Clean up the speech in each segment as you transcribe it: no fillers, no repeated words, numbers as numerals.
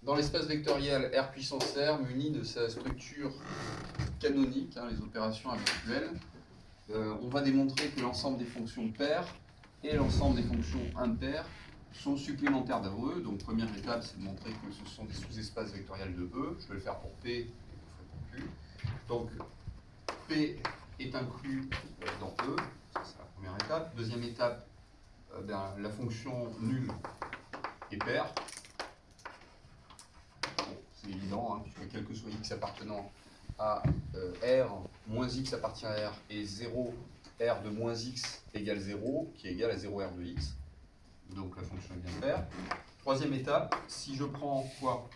Dans l'espace vectoriel R puissance R muni de sa structure canonique, les opérations habituelles, on va démontrer que l'ensemble des fonctions paires et l'ensemble des fonctions impaires sont supplémentaires d'AOE. Donc première étape, c'est de montrer que ce sont des sous-espaces vectoriels de E. Je vais le faire pour P et je le ferai pour Q. Donc P est inclus dans E, ça c'est la première étape. Deuxième étape, la fonction nulle est paire. Bon, c'est évident, puisque quel que soit x appartenant à R, moins x appartient à R, et 0, R de moins x égale 0, qui est égal à 0 R de x. Donc la fonction est bien paire. Troisième étape, si je prends quoi?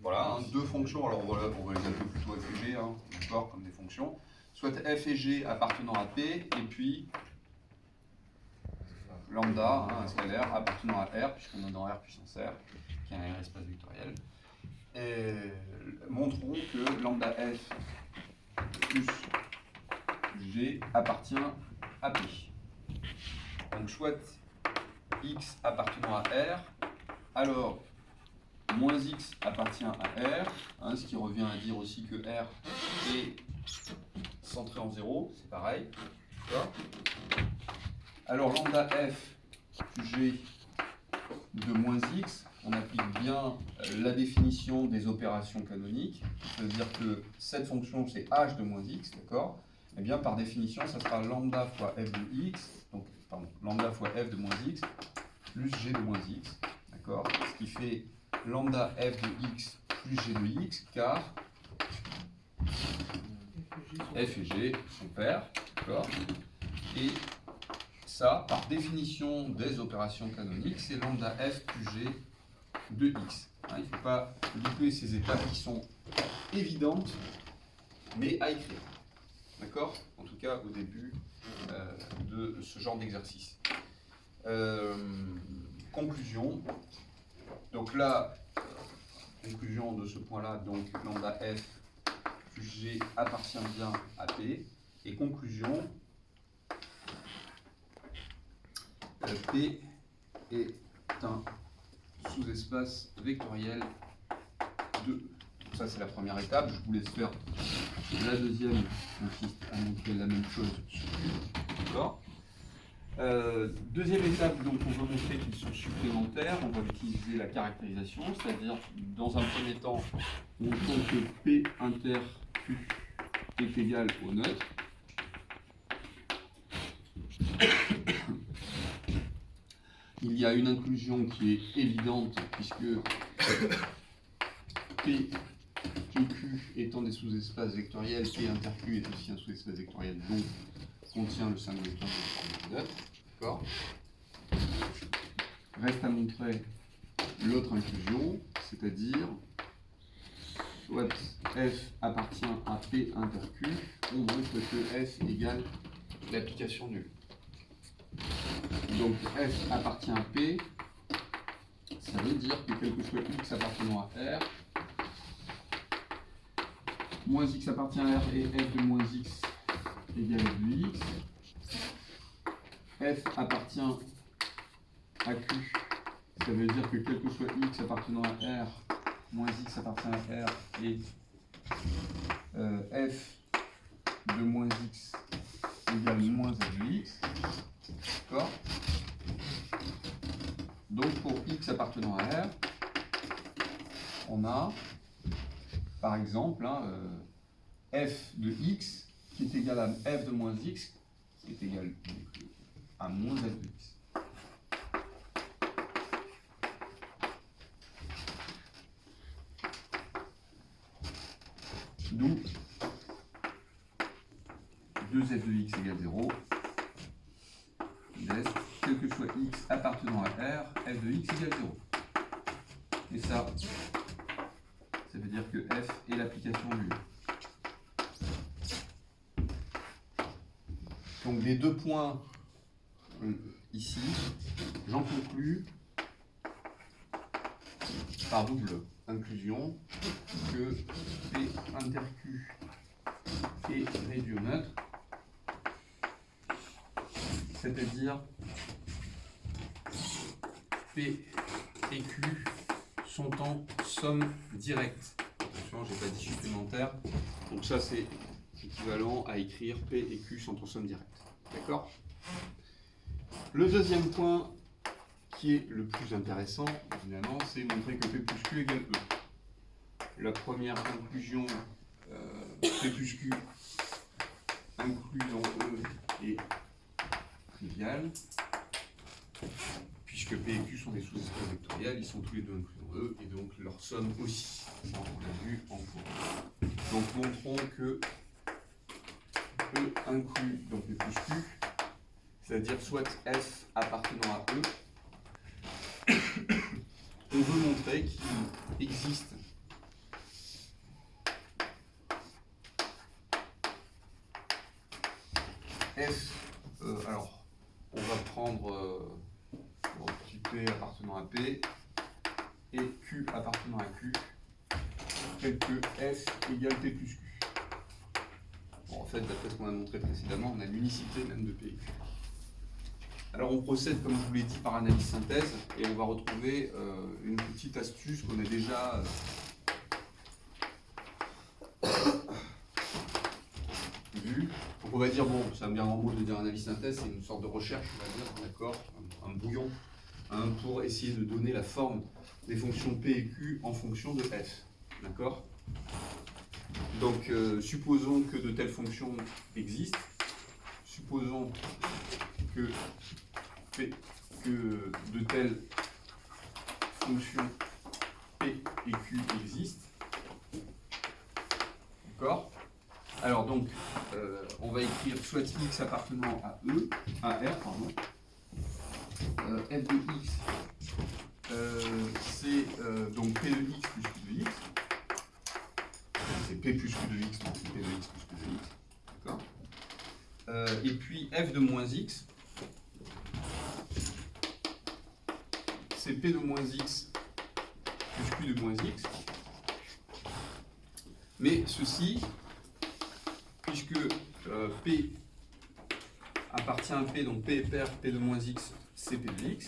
Voilà, deux fonctions, alors voilà, on va les appeler plutôt f et g, d'accord, comme des fonctions. Soit f et g appartenant à p, et puis lambda, un scalaire appartenant à R, puisqu'on est dans R puissance R, qui est un R espace vectoriel. Et montrons que lambda f plus g appartient à P. Donc soit x appartenant à R, alors moins x appartient à R, ce qui revient à dire aussi que R est centré en 0, c'est pareil. Alors lambda f plus g de moins x, on applique bien la définition des opérations canoniques, c'est-à-dire que cette fonction c'est h de moins x, d'accord? Eh bien par définition ça sera lambda fois f de x, donc pardon, lambda fois f de moins x plus g de moins x, d'accord? Ce qui fait lambda f de x plus g de x, car f et g sont paires, d'accord? Et ça, par définition des opérations canoniques, c'est lambda f plus g de x. Il ne faut pas louper ces étapes qui sont évidentes, mais à écrire. D'accord? En tout cas, au début de ce genre d'exercice. Conclusion. Donc là, conclusion de ce point-là, donc lambda f plus g appartient bien à P. Et conclusion, P est un sous-espace vectoriel de E. Ça, c'est la première étape. Je vous laisse faire la deuxième, j'insiste à montrer la même chose sur Q. D'accord. Deuxième étape, donc on va montrer qu'ils sont supplémentaires. On va utiliser la caractérisation, c'est-à-dire, dans un premier temps, montrons que P inter Q est égal au neutre. Il y a une inclusion qui est évidente, puisque P et Q étant des sous-espaces vectoriels, P inter Q est aussi un sous-espace vectoriel, donc contient le single vecteur de forme neutre. D'accord. Reste à montrer l'autre inclusion, c'est-à-dire soit f appartient à P inter Q, on montre que f égale l'application nulle. Donc f appartient à P, ça veut dire que quel que soit x appartenant à R, moins x appartient à R et f de moins x égale f de x, f appartient à Q, ça veut dire que quel que soit x appartenant à R, moins x appartient à R et f de moins x égale moins f de x. D'accord. Donc pour x appartenant à R, on a par exemple f de x qui est égal à f de moins x qui est égal à moins f de x. D'où 2f de x égale 0, quel que soit x appartenant à R, f de x égale 0. Et ça veut dire que f est l'application nulle. Donc des deux points ici, j'en conclus par double inclusion que P inter Q est réduit au neutre, c'est-à-dire P et Q sont en somme directe. Attention, j'ai pas dit supplémentaire. Donc ça, c'est équivalent à écrire P et Q sont en somme directe. D'accord? Le deuxième point, qui est le plus intéressant, évidemment, c'est montrer que P plus Q égale E. La première conclusion, P plus Q inclus dans E est triviale, puisque P et Q sont des sous-espaces vectoriels, ils sont tous les deux inclus dans E, et donc leur somme aussi. Ça, on l'a vu en cours. Donc montrons que E inclus dans P plus Q, c'est-à-dire soit F appartenant à E, on veut montrer qu'il existe F, alors on va prendre petit P appartenant à P et Q appartenant à Q, tel que F égale P plus Q. Bon, en fait, d'après ce qu'on a montré précédemment, on a l'unicité même de P et Q. Alors on procède, comme je vous l'ai dit, par analyse synthèse, et on va retrouver une petite astuce qu'on a déjà vue. Donc on va dire, bon, ça me vient en mot de dire analyse synthèse, c'est une sorte de recherche, on va dire, d'accord, un bouillon, hein, pour essayer de donner la forme des fonctions P et Q en fonction de F, d'accord. Donc supposons que de telles fonctions existent, supposons que de telles fonctions P et Q existent. D'accord? Alors donc, on va écrire soit x appartenant à E, à R, pardon. F de x, c'est donc P de x plus Q de x. C'est P plus Q de x, donc c'est P de x plus Q de x. D'accord? Et puis F de moins x, c'est P de moins x plus Q de moins x. Mais ceci, puisque P appartient à P, donc P est pair, P de moins x, c'est P de x.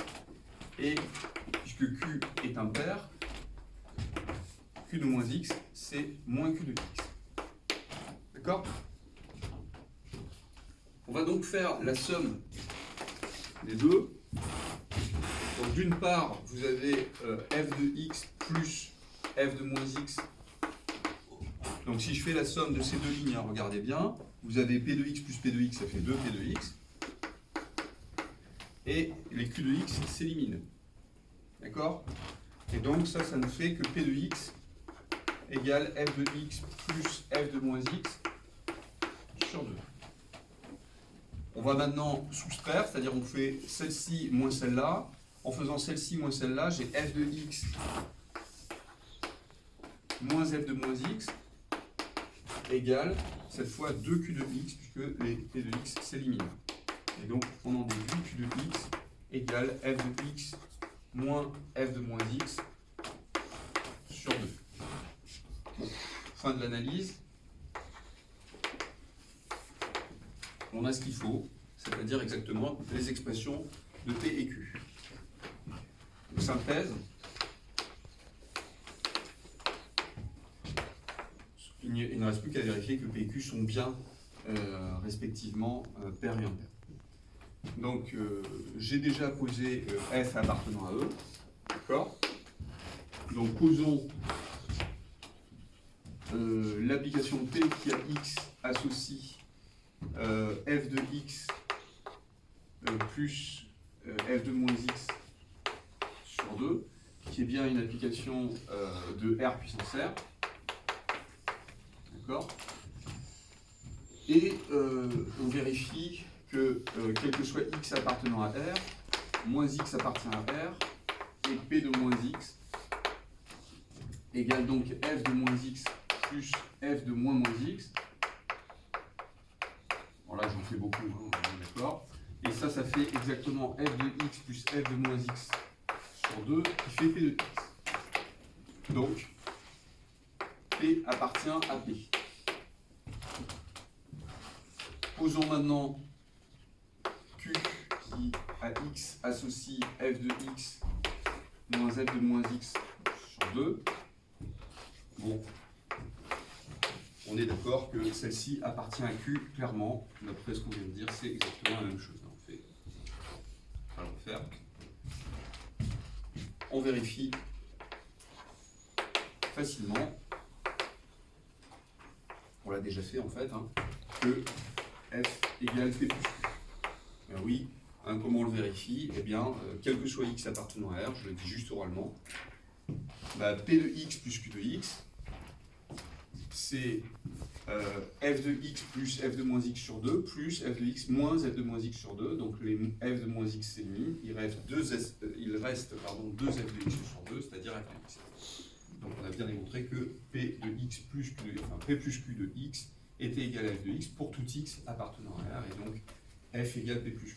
Et puisque Q est impair, Q de moins x, c'est moins Q de x. D'accord? On va donc faire la somme des deux. Donc d'une part, vous avez f de x plus f de moins x. Donc si je fais la somme de ces deux lignes, hein, regardez bien, vous avez p de x plus p de x, ça fait 2p de x. Et les q de x s'éliminent. D'accord? Et donc ça nous fait que p de x égale f de x plus f de moins x sur 2. On va maintenant soustraire, c'est-à-dire on fait celle-ci moins celle-là. En faisant celle-ci moins celle-là, j'ai f de x moins f de moins x égale, cette fois, 2q de x, puisque les p de x s'éliminent. Et donc, on en déduit q de x égale f de x moins f de moins x sur 2. Bon, fin de l'analyse. On a ce qu'il faut, c'est-à-dire exactement les expressions de P et Q. Donc, synthèse. Il ne reste plus qu'à vérifier que P et Q sont bien respectivement pair et impair. Donc j'ai déjà posé F appartenant à E. D'accord? Donc posons l'application P qui a X associe F de X plus F de moins X sur 2, qui est bien une application de R puissance R. D'accord? Et on vérifie que quel que soit X appartenant à R, moins X appartient à R, et P de moins X égale donc F de moins X plus F de moins X. Bon là j'en fais beaucoup, hein, d'accord. Et ça fait exactement F de X plus F de moins X sur 2 qui fait P de X. Donc P appartient à P. Posons maintenant Q qui à X associe F de X moins f de moins x sur 2. Bon, on est d'accord que celle-ci appartient à Q, clairement. D'après ce qu'on vient de dire, c'est exactement la même chose. On fait, on va le refaire. On vérifie facilement, on l'a déjà fait en fait, hein, que f égale p plus q. Ben oui, hein, comment on le vérifie? Eh bien, quel que soit x appartenant à R, je le dis juste oralement, bah, p de x plus q de x, c'est f de x plus f de moins x sur 2 plus f de x moins f de moins x sur 2. Donc les f de moins x s'éliminent, il reste 2 f de x sur 2, c'est-à-dire f de x. Donc on a bien démontré que p de x plus q de, enfin, p plus q de x était égal à f de x pour tout x appartenant à R, et donc f égale p plus q.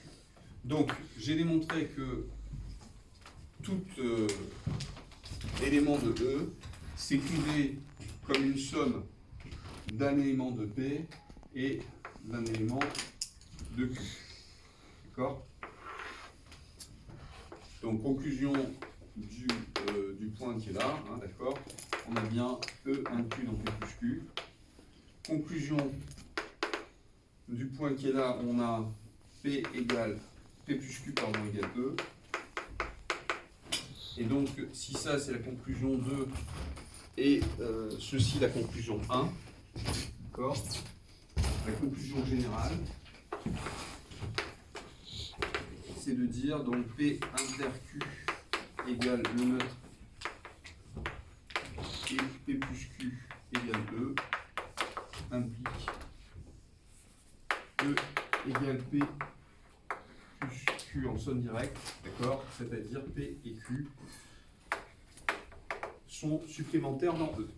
Donc j'ai démontré que tout élément de E s'écrivait comme une somme d'un élément de P et d'un élément de Q. D'accord? Donc conclusion du point qui est là, hein, d'accord? On a bien E inclus dans P plus Q. Conclusion du point qui est là, on a P égale P plus Q pardon égale E. Et donc si ça c'est la conclusion 2 et ceci la conclusion 1, d'accord? La conclusion générale, c'est de dire donc P inter Q égale le neutre et P plus Q égale E implique E égale P plus Q en somme directe, d'accord? C'est-à-dire P et Q sont supplémentaires dans E.